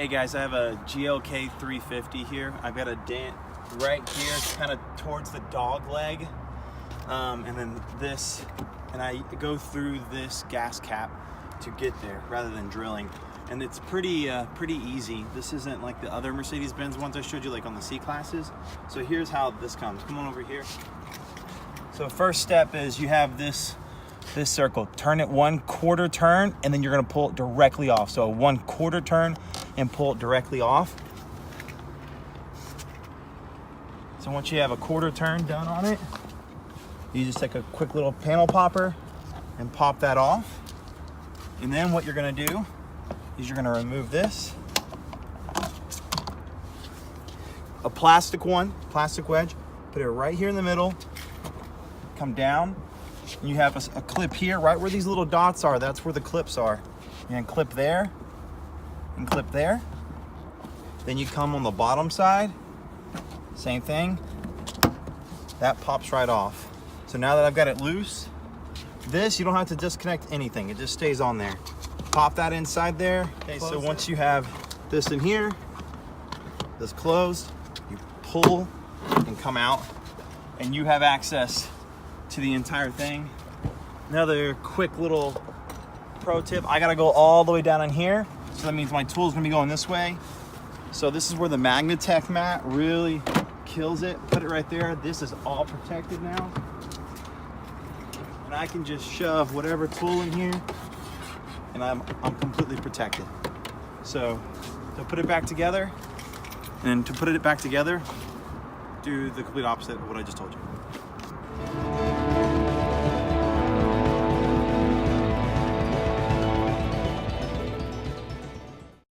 Hey guys, I have a GLK 350 here. I've got a dent right here, kind of towards the dog leg. And then this, and I go through this gas cap to get there rather than drilling. And it's pretty easy. This isn't like the other Mercedes-Benz ones I showed you, like on the C-classes. So here's how this comes. Come on over here. So first step is you have this circle. Turn it 1/4 turn, and then you're gonna pull it directly off. So a 1/4 turn and pull it directly off. So once you have a 1/4 turn done on it, you just take a quick little panel popper and pop that off. And then what you're gonna do is you're gonna remove this. A plastic wedge, put it right here in the middle, come down, and you have a clip here, right where these little dots are, that's where the clips are. And clip there, and clip there. Then you come on the bottom side, same thing, that pops right off. So now that I've got it loose, this, you don't have to disconnect anything, it just stays on there. Pop that inside there. Okay, so once you have this in here, this closed, you pull and come out, and you have access to the entire thing. Another quick little pro tip, I gotta go all the way down in here, so that means my tool's gonna be going this way. So this is where the Magnatech mat really kills it. Put it right there. This is all protected now. And I can just shove whatever tool in here, and I'm completely protected. So to put it back together, and to put it back together, do the complete opposite of what I just told you.